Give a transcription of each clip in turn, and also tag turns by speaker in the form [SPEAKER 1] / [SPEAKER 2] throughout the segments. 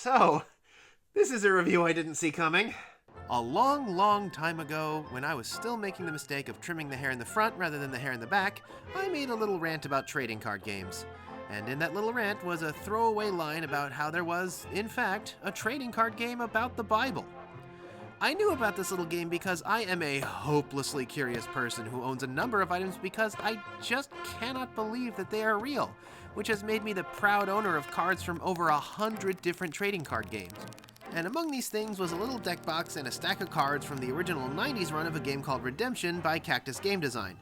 [SPEAKER 1] So, this is a review I didn't see coming. A long time ago, when I was still making the mistake of trimming the hair in the front rather than the hair in the back, I made a little rant about trading card games. And in that little rant was a throwaway line about how there was, in fact, a trading card game about the Bible. I knew about this little game because I am a hopelessly curious person who owns a number of items because I just cannot believe that they are real, which has made me the proud owner of cards from over 100 different trading card games. And among these things was a little deck box and a stack of cards from the original 90s run of a game called Redemption by Cactus Game Design.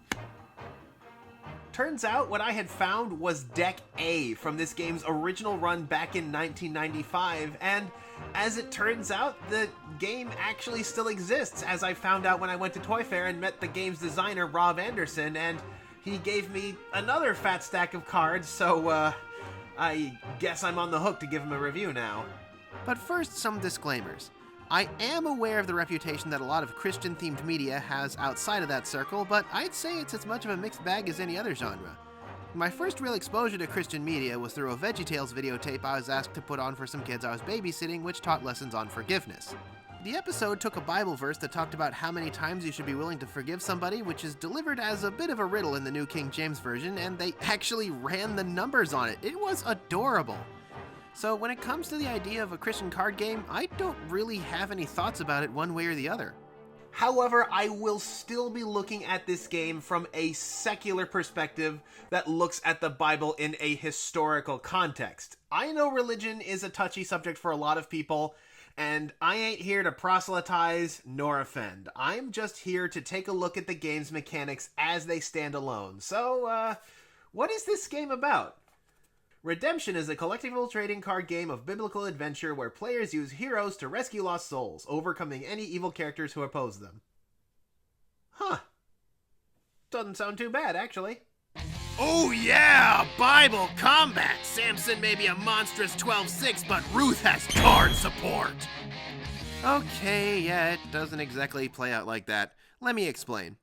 [SPEAKER 1] Turns out what I had found was Deck A from this game's original run back in 1995, and as it turns out, the game actually still exists, as I found out when I went to Toy Fair and met the game's designer, Rob Anderson, and he gave me another fat stack of cards, so I guess I'm on the hook to give him a review now. But first, some disclaimers. I am aware of the reputation that a lot of Christian-themed media has outside of that circle, but I'd say it's as much of a mixed bag as any other genre. My first real exposure to Christian media was through a VeggieTales videotape I was asked to put on for some kids I was babysitting, which taught lessons on forgiveness. The episode took a Bible verse that talked about how many times you should be willing to forgive somebody, which is delivered as a bit of a riddle in the New King James Version, and they actually ran the numbers on it. It was adorable. So when it comes to the idea of a Christian card game, I don't really have any thoughts about it one way or the other. However, I will still be looking at this game from a secular perspective that looks at the Bible in a historical context. I know religion is a touchy subject for a lot of people, and I ain't here to proselytize nor offend. I'm just here to take a look at the game's mechanics as they stand alone. So, what is this game about? Redemption is a collectible trading card game of biblical adventure where players use heroes to rescue lost souls, overcoming any evil characters who oppose them. Huh. Doesn't sound too bad, actually. Oh yeah, Bible combat! Samson may be a monstrous 12-6, but Ruth has card support! Okay, yeah, it doesn't exactly play out like that. Let me explain.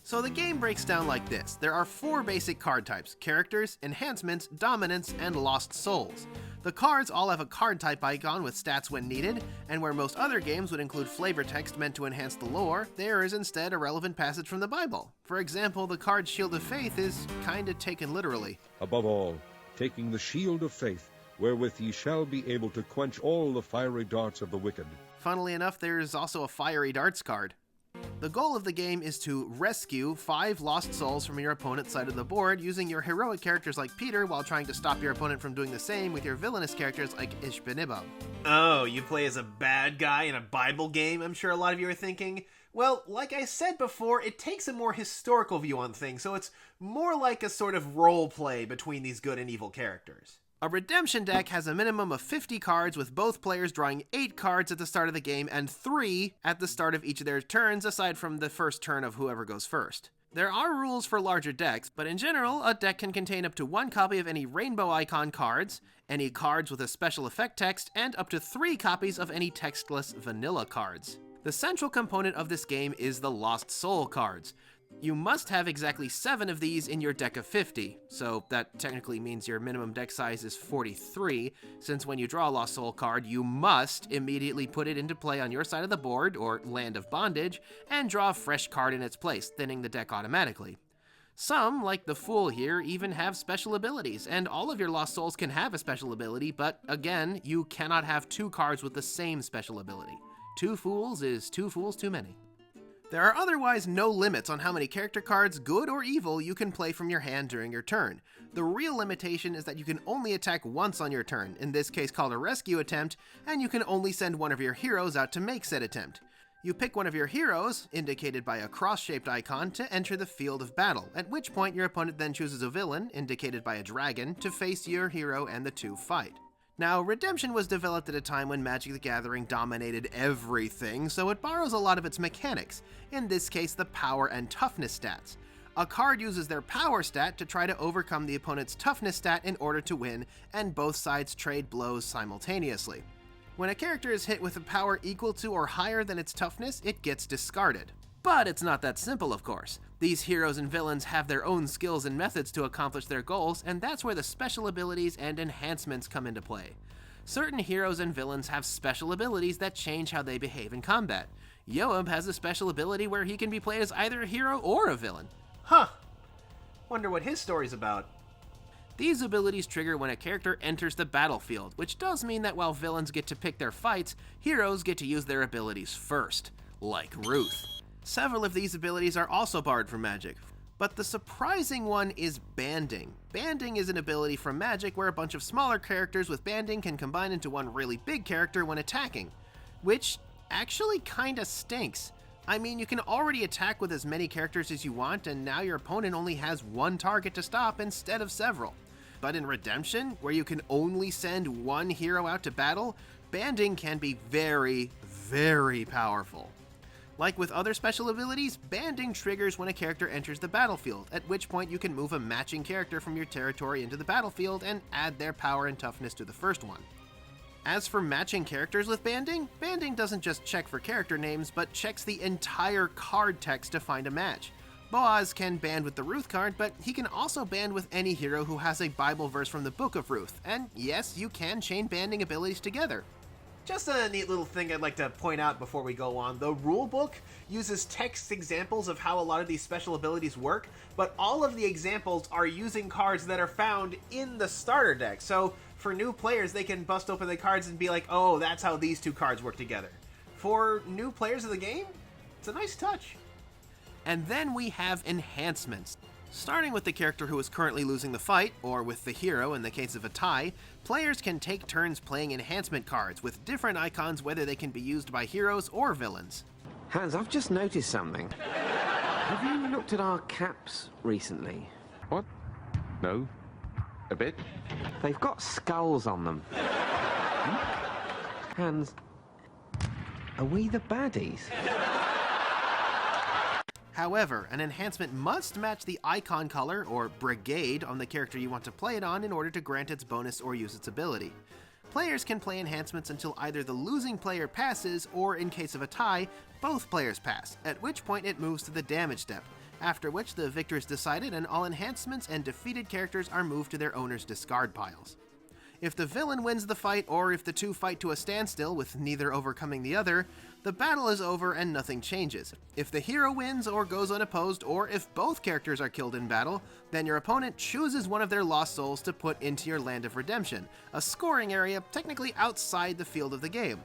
[SPEAKER 1] So the game breaks down like this. There are 4 basic card types: characters, enhancements, dominance, and lost souls. The cards all have a card type icon with stats when needed, and where most other games would include flavor text meant to enhance the lore, there is instead a relevant passage from the Bible. For example, the card Shield of Faith is kinda taken literally.
[SPEAKER 2] Above all, taking the shield of faith, wherewith ye shall be able to quench all the fiery darts of the wicked.
[SPEAKER 1] Funnily enough, there's also a fiery darts card. The goal of the game is to rescue 5 lost souls from your opponent's side of the board using your heroic characters like Peter while trying to stop your opponent from doing the same with your villainous characters like Ishbenibab. Oh, you play as a bad guy in a Bible game, I'm sure a lot of you are thinking? Well, like I said before, it takes a more historical view on things, so it's more like a sort of role play between these good and evil characters. A redemption deck has a minimum of 50 cards, with both players drawing 8 cards at the start of the game and 3 at the start of each of their turns, aside from the first turn of whoever goes first. There are rules for larger decks, but in general, a deck can contain up to 1 copy of any rainbow icon cards, any cards with a special effect text, and up to 3 copies of any textless vanilla cards. The central component of this game is the Lost Soul cards. You must have exactly 7 of these in your deck of 50, so that technically means your minimum deck size is 43, since when you draw a Lost Soul card, you must immediately put it into play on your side of the board, or Land of Bondage, and draw a fresh card in its place, thinning the deck automatically. Some, like the Fool here, even have special abilities, and all of your Lost Souls can have a special ability, but again, you cannot have 2 cards with the same special ability. 2 Fools is 2 fools too many. There are otherwise no limits on how many character cards, good or evil, you can play from your hand during your turn. The real limitation is that you can only attack once on your turn, in this case called a rescue attempt, and you can only send one of your heroes out to make said attempt. You pick one of your heroes, indicated by a cross-shaped icon, to enter the field of battle, at which point your opponent then chooses a villain, indicated by a dragon, to face your hero and the 2 fight. Now, Redemption was developed at a time when Magic the Gathering dominated everything, so it borrows a lot of its mechanics, in this case the power and toughness stats. A card uses their power stat to try to overcome the opponent's toughness stat in order to win, and both sides trade blows simultaneously. When a character is hit with a power equal to or higher than its toughness, it gets discarded. But it's not that simple, of course. These heroes and villains have their own skills and methods to accomplish their goals, and that's where the special abilities and enhancements come into play. Certain heroes and villains have special abilities that change how they behave in combat. Yoab has a special ability where he can be played as either a hero or a villain.
[SPEAKER 3] Huh. Wonder what his story's about.
[SPEAKER 1] These abilities trigger when a character enters the battlefield, which does mean that while villains get to pick their fights, heroes get to use their abilities first, like Ruth. Several of these abilities are also borrowed from Magic, but the surprising one is banding. Banding is an ability from Magic where a bunch of smaller characters with banding can combine into one really big character when attacking, which actually kinda stinks. I mean, you can already attack with as many characters as you want, and now your opponent only has one target to stop instead of several. But in Redemption, where you can only send one hero out to battle, banding can be very, very powerful. Like with other special abilities, banding triggers when a character enters the battlefield, at which point you can move a matching character from your territory into the battlefield and add their power and toughness to the first one. As for matching characters with banding, banding doesn't just check for character names, but checks the entire card text to find a match. Boaz can band with the Ruth card, but he can also band with any hero who has a Bible verse from the Book of Ruth, and yes, you can chain banding abilities together.
[SPEAKER 3] Just a neat little thing I'd like to point out before we go on. The rulebook uses text examples of how a lot of these special abilities work, but all of the examples are using cards that are found in the starter deck. So for new players, they can bust open the cards and be like, oh, that's how these two cards work together. For new players of the game, it's a nice touch.
[SPEAKER 1] And then we have enhancements. Starting with the character who is currently losing the fight, or with the hero in the case of a tie, players can take turns playing enhancement cards with different icons whether they can be used by heroes or villains.
[SPEAKER 4] Hans, I've just noticed something. Have you looked at our caps recently?
[SPEAKER 5] What? No. A bit?
[SPEAKER 4] They've got skulls on them. Hans, are we the baddies?
[SPEAKER 1] However, an enhancement must match the icon color, or brigade, on the character you want to play it on in order to grant its bonus or use its ability. Players can play enhancements until either the losing player passes, or in case of a tie, both players pass, at which point it moves to the damage step, after which the victor is decided and all enhancements and defeated characters are moved to their owner's discard piles. If the villain wins the fight, or if the two fight to a standstill with neither overcoming the other, the battle is over and nothing changes. If the hero wins or goes unopposed, or if both characters are killed in battle, then your opponent chooses one of their lost souls to put into your Land of Redemption, a scoring area technically outside the field of the game.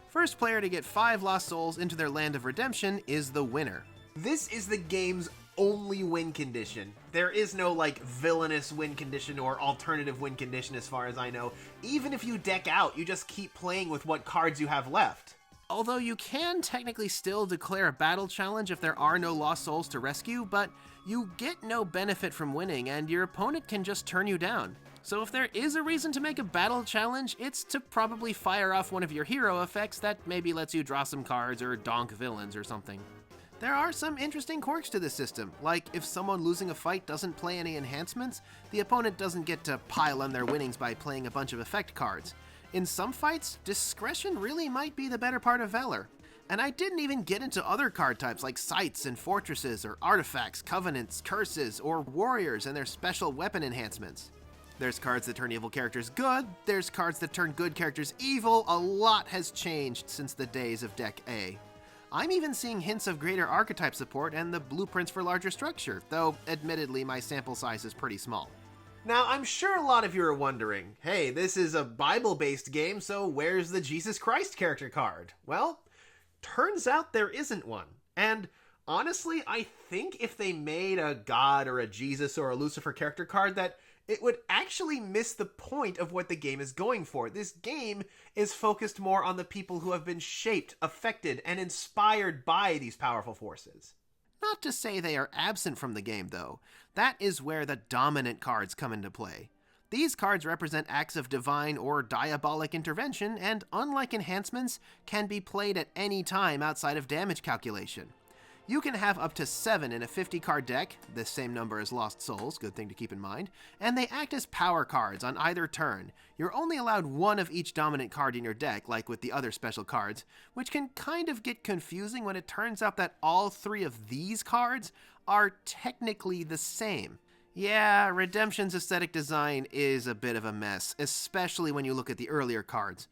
[SPEAKER 1] First player to get 5 lost souls into their Land of Redemption is the winner.
[SPEAKER 3] This is the game's only win condition. There is no like villainous win condition or alternative win condition as far as I know. Even if you deck out, you just keep playing with what cards you have left.
[SPEAKER 1] Although you can technically still declare a battle challenge if there are no lost souls to rescue, but you get no benefit from winning and your opponent can just turn you down. So if there is a reason to make a battle challenge, it's to probably fire off one of your hero effects that maybe lets you draw some cards or donk villains or something. There are some interesting quirks to this system, like if someone losing a fight doesn't play any enhancements, the opponent doesn't get to pile on their winnings by playing a bunch of effect cards. In some fights, discretion really might be the better part of valor. And I didn't even get into other card types like sites and fortresses, or artifacts, covenants, curses, or warriors and their special weapon enhancements. There's cards that turn evil characters good, there's cards that turn good characters evil. A lot has changed since the days of Deck A. I'm even seeing hints of greater archetype support and the blueprints for larger structure, though admittedly my sample size is pretty small.
[SPEAKER 3] Now, I'm sure a lot of you are wondering, hey, this is a Bible-based game, so where's the Jesus Christ character card? Well, turns out there isn't one. And honestly, I think if they made a God or a Jesus or a Lucifer character card, that it would actually miss the point of what the game is going for. This game is focused more on the people who have been shaped, affected, and inspired by these powerful forces.
[SPEAKER 1] Not to say they are absent from the game, though. That is where the dominant cards come into play. These cards represent acts of divine or diabolic intervention, and unlike enhancements, can be played at any time outside of damage calculation. You can have up to 7 in a 50-card deck, the same number as Lost Souls, good thing to keep in mind, and they act as power cards on either turn. You're only allowed 1 of each dominant card in your deck, like with the other special cards, which can kind of get confusing when it turns out that all 3 of these cards are technically the same. Yeah, Redemption's aesthetic design is a bit of a mess, especially when you look at the earlier cards.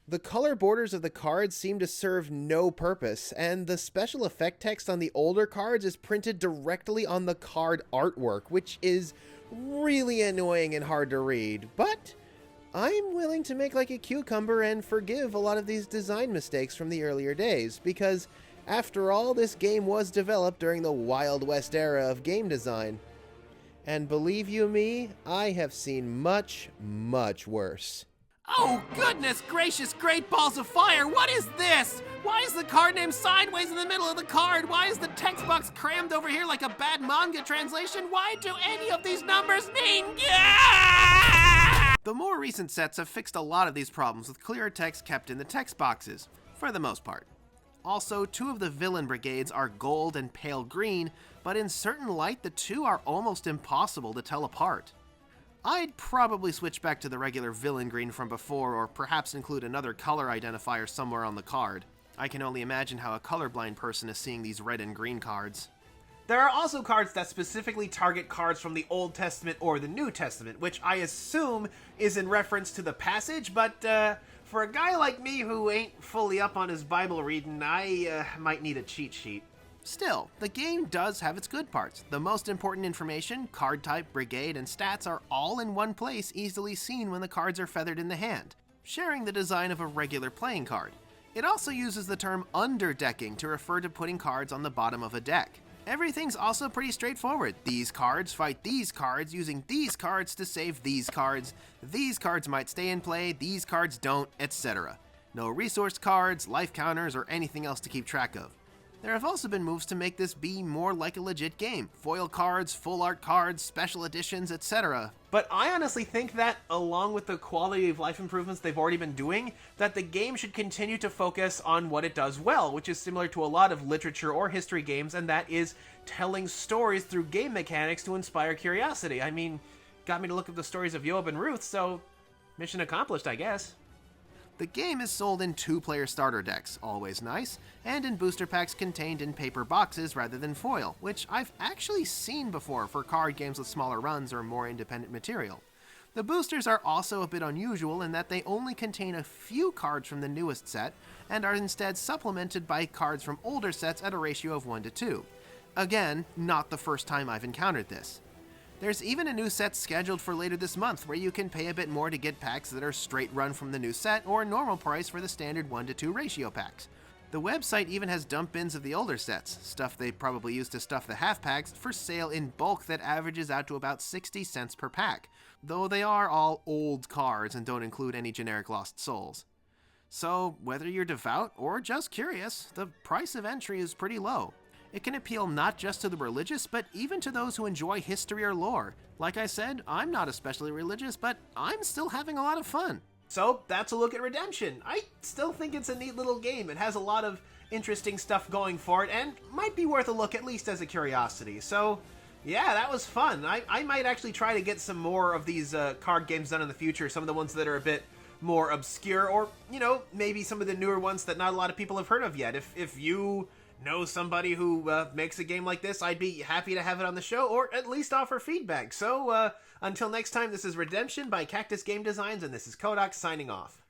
[SPEAKER 1] The color borders of the cards seem to serve no purpose, and the special effect text on the older cards is printed directly on the card artwork, which is really annoying and hard to read. But I'm willing to make like a cucumber and forgive a lot of these design mistakes from the earlier days, because after all, this game was developed during the Wild West era of game design. And believe you me, I have seen much, much worse.
[SPEAKER 6] Oh, goodness gracious, great balls of fire, what is this? Why is the card name sideways in the middle of the card? Why is the text box crammed over here like a bad manga translation? Why do any of these numbers mean yeah?
[SPEAKER 1] The more recent sets have fixed a lot of these problems with clearer text kept in the text boxes, for the most part. Also, 2 of the villain brigades are gold and pale green, but in certain light, the 2 are almost impossible to tell apart. I'd probably switch back to the regular villain green from before, or perhaps include another color identifier somewhere on the card. I can only imagine how a colorblind person is seeing these red and green cards.
[SPEAKER 3] There are also cards that specifically target cards from the Old Testament or the New Testament, which I assume is in reference to the passage, but for a guy like me who ain't fully up on his Bible reading, I might need a cheat sheet.
[SPEAKER 1] Still, the game does have its good parts. The most important information, card type, brigade, and stats are all in one place, easily seen when the cards are feathered in the hand, sharing the design of a regular playing card. It also uses the term underdecking to refer to putting cards on the bottom of a deck. Everything's also pretty straightforward. These cards fight these cards using these cards to save these cards. These cards might stay in play, these cards don't, etc. No resource cards, life counters, or anything else to keep track of. There have also been moves to make this be more like a legit game. Foil cards, full art cards, special editions, etc.
[SPEAKER 3] But I honestly think that, along with the quality of life improvements they've already been doing, that the game should continue to focus on what it does well, which is similar to a lot of literature or history games, and that is telling stories through game mechanics to inspire curiosity. I mean, got me to look at the stories of Joab and Ruth, so mission accomplished, I guess.
[SPEAKER 1] The game is sold in 2-player starter decks, always nice, and in booster packs contained in paper boxes rather than foil, which I've actually seen before for card games with smaller runs or more independent material. The boosters are also a bit unusual in that they only contain a few cards from the newest set, and are instead supplemented by cards from older sets at a ratio of 1 to 2. Again, not the first time I've encountered this. There's even a new set scheduled for later this month where you can pay a bit more to get packs that are straight run from the new set or normal price for the standard 1 to 2 ratio packs. The website even has dump bins of the older sets, stuff they probably used to stuff the half packs, for sale in bulk that averages out to about 60 cents per pack, though they are all old cards and don't include any generic Lost Souls. So, whether you're devout or just curious, the price of entry is pretty low. It can appeal not just to the religious, but even to those who enjoy history or lore. Like I said, I'm not especially religious, but I'm still having a lot of fun.
[SPEAKER 3] So, that's a look at Redemption. I still think it's a neat little game. It has a lot of interesting stuff going for it, and might be worth a look at least as a curiosity. So, yeah, that was fun. I might actually try to get some more of these card games done in the future, some of the ones that are a bit more obscure, or, you know, maybe some of the newer ones that not a lot of people have heard of yet. If you know somebody who makes a game like this, I'd be happy to have it on the show, or at least offer feedback. So, until next time, this is Redemption by Cactus Game Designs, and this is Kohdok signing off.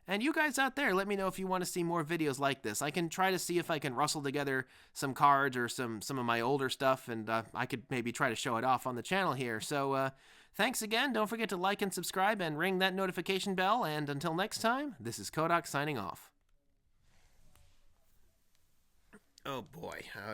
[SPEAKER 1] And you guys out there, let me know if you want to see more videos like this. I can try to see if I can rustle together some cards or some of my older stuff, and I could maybe try to show it off on the channel here. So, thanks again. Don't forget to like and subscribe and ring that notification bell. And until next time, this is Kohdok signing off. Oh boy.